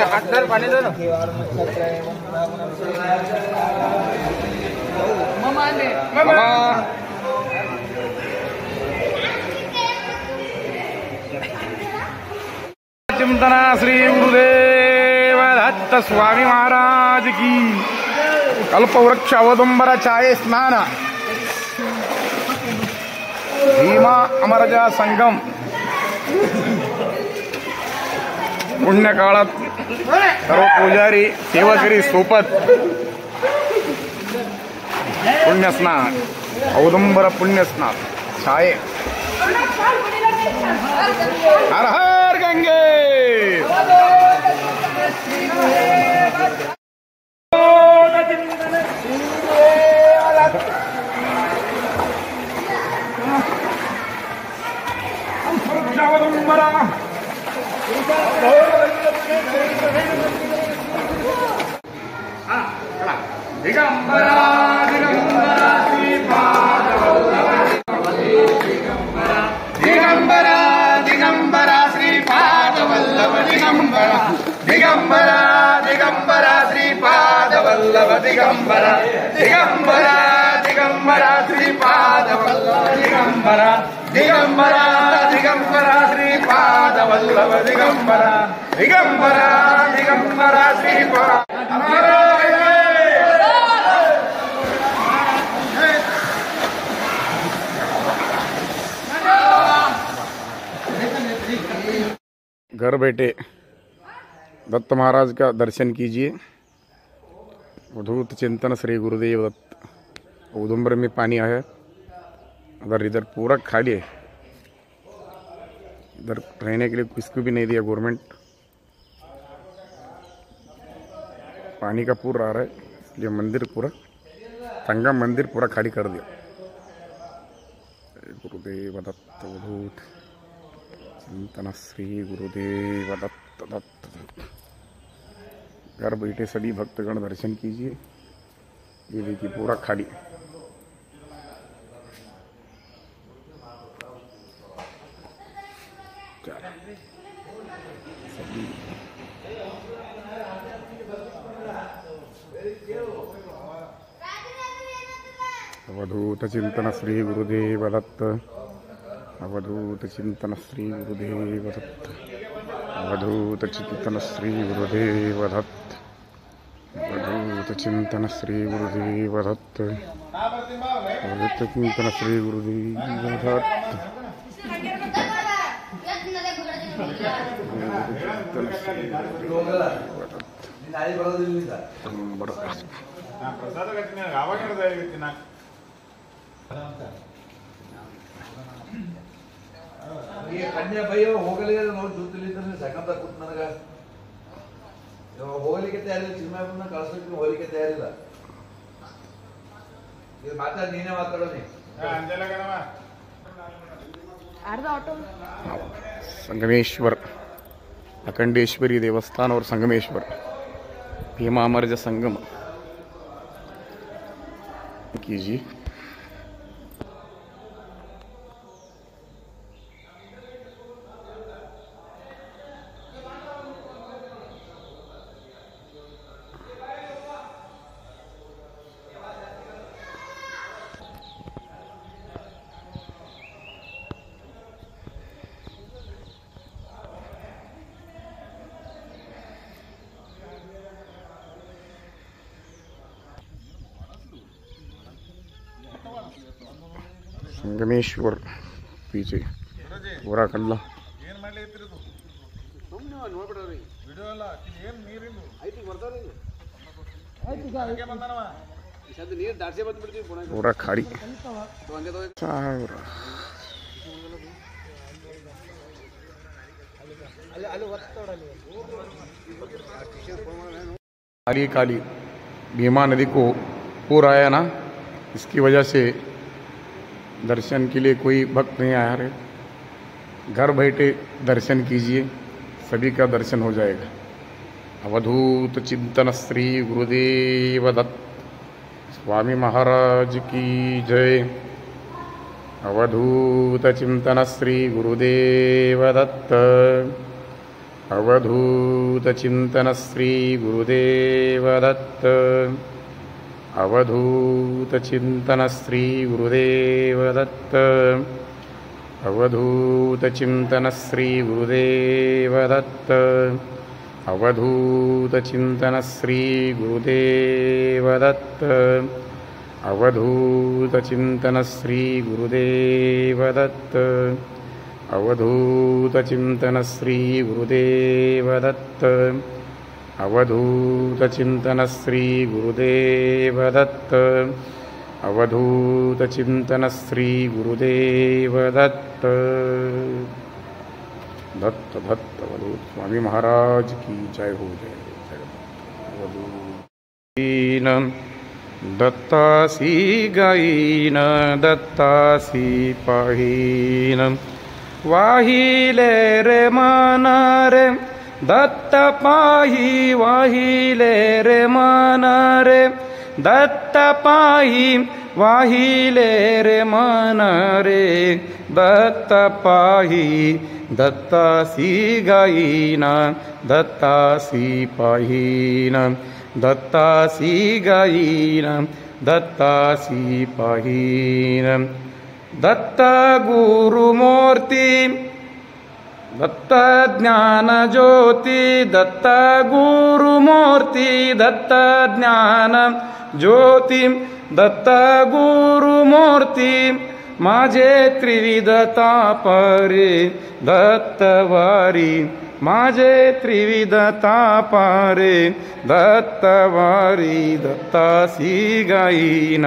हाथ पानी दो ना चिंतना श्री गुरुदेव दत्त स्वामी महाराज की कल्पवृक्ष अवदुंबर छाये स्नान भीमा अमरजा संगम पुण्यकाळात सर्व पुजारी सेवकरी सोबत पुण्यस्नान औदुंबर पुण्यस्नान छाये हर हर गंगे दिगंबरा दिगंबरा दिगंबरा दिगंबरा श्रीपाद वल्लभ दिगंबरा दिगंबरा दिगंबरा श्रीपाद वल्लभ दिगंबरा दिगंबरा दिगंबरा श्रीपाद वल्लभ दिगंबरा दिगंबरा दिगंबरा श्रीपाद वल्लभ दिगंबरा दिगंबरा दिगंबरा श्रीपाद घर बैठे दत्त महाराज का दर्शन कीजिए। अवधूत चिंतन श्री गुरुदेव दत्त। औदुंबर में पानी आया, अगर इधर पूरा खाली है, इधर रहने के लिए किसको भी नहीं दिया गवर्नमेंट। पानी का पूर आ रहा है, इसलिए मंदिर पूरा संगम मंदिर पूरा खाली कर दिया। गुरुदेव दत्त अवधूत चिंतन श्री गुरुदेव दत्त दत्त। घर बैठे सभी भक्तगण दर्शन कीजिए। ये देखिए पूरा खाली। अवधूत चिंतन श्री गुरुदेव दत्त। अवधूत चिंतन श्री गुरुदेव दत्त। अवधूत चिंतन श्री गुरुदेव दत्त। अवधूत चिंतन श्री गुरुदेव दत्त। अवधूत चिंतन श्री गुरुदेव दत्त। ಕನ್ಯಾ ಭಯ ಹೋಗಲಿಗೆ ನೋಡಿ ಜೂತಿಲಿಂದ ಸಕಂತ ಕೂತ್ ನನಗ ಹೋಗಲಿಕ್ಕೆ ತಯಾರಿಲ್ಲ. ಚಿನ್ಮಯನ್ನ ಕಳಿಸೋಕೆ ಹೋಗಲಿಕ್ಕೆ ತಯಾರಿಲ್ಲ. ಇದು ಮಾತಾಡಿ ನೀನೇ ಮಾತಾಡೋನಿ. संगमेश्वर अखंडेश्वरी देवस्थान और संगमेश्वर भीमामर्ज संगम कीजिए। संगमेश्वर पीछे पूरा कल्ला पूरा खाड़ी काली काली भीमा नदी को पूर आया ना, इसकी वजह से दर्शन के लिए कोई भक्त नहीं आया रहे। घर बैठे दर्शन कीजिए, सभी का दर्शन हो जाएगा। अवधूत चिंतन श्री गुरुदेव दत्त स्वामी महाराज की जय। अवधूत चिंतन श्री गुरुदेव दत्त अवधूत चिंतन श्री गुरुदेव दत्त। अवधूत चिंतन श्री गुरुदेव दत्त। अवधूत चिंतन श्री गुरुदेव दत्त। अवधूत चिंतन श्री गुरुदेव दत्त। अवधूत चिंतन श्री गुरुदेव दत्त। अवधूत चिंतन श्री गुरुदेव दत्त। अवधूत चिंतन श्री गुरुदेव दत्त। अवधूत चिंतन श्री गुरुदेव दत्त। दत्त दत्त अवधूत स्वामी महाराज की जय हो, जय हो, जय हो। दत्तासी गायीन दत्तासी पाहीन, वाहिले रे मन रे दत्त पाही, वाहिले रे मन रे दत्त पाही, वाहिले रे मन रे दत्त पाही। दत्तासी गायीन दत्तासी पाहीन, दत्तासी गायीन दत्तासी पाहीन। दत्त गुरुमूर्ती दत्त ज्ञान ज्योती, दत्त गुरुमूर्ती दत्त ज्ञान ज्योती, दत्त गुरुमूर्ती माझे त्रिविध तापरे दत्तवारी, माझे त्रिविध तापरे दत्तवारी। दत्तासी गायीन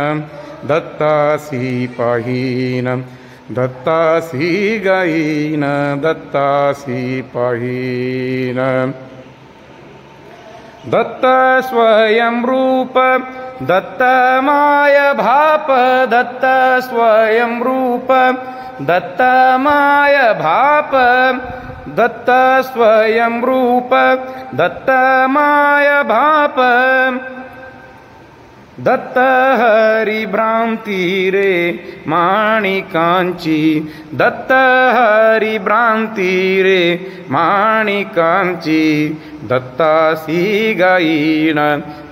दत्तासी पाहीन, दत्तासी गायीन दत्तासी पाहीन। दत्त स्वयं रूप दत्त माय भाप, दत्त स्वयं रूप दत्त माय भाप, दत्त स्वयं रूप दत्त माय भाप। दत्त हरी भ्रांती रे माणिकांची, दत्त हरी भ्रांती रे माणिकांची। दत्तासी गायीन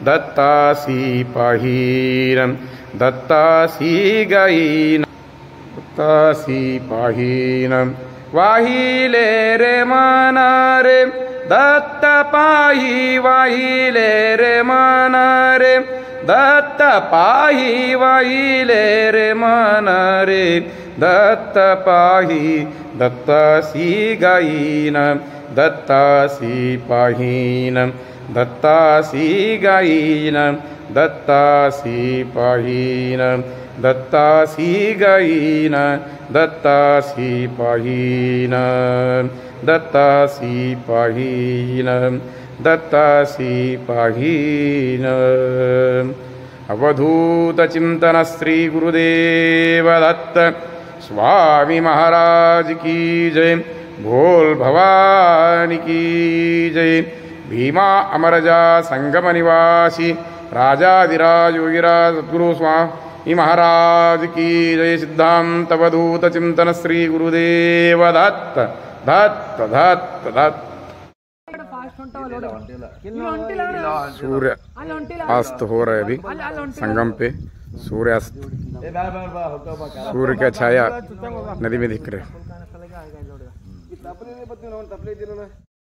दत्तासी पाहीन, दत्तासी गायीन दत्तासी पाहीन। वाहिले रे मन रे दत्त पाही, वाहिले रे मन रे दत्त पाही, वाहिले रे मन रे दत्त पाही। दत्तासी गायीन दत्तासी पाहीन, दत्तासी गायीन दत्तासी पाहीन। दत्तासी गायीन दत्तासी पाहीन, दत्तासी पाहीन दत्तासी पाहीन। अवधूत चिंतन श्री गुरुदेव दत्त स्वामी महाराज की जय। भोल भवानी की जय। भीमा अमरजा संगम निवासी राजाधिराज योगिराज सद्गुरु स्वामी महाराज की जय। सिद्धांत अवधूत चिंतन श्री गुरुदेव दत्त दत्त दत्त दत्त। सूर्य अस्त हो रहा है अभी संगम पे। सूर्यास्त, सूर्य का छाया नदी में दिख रहे।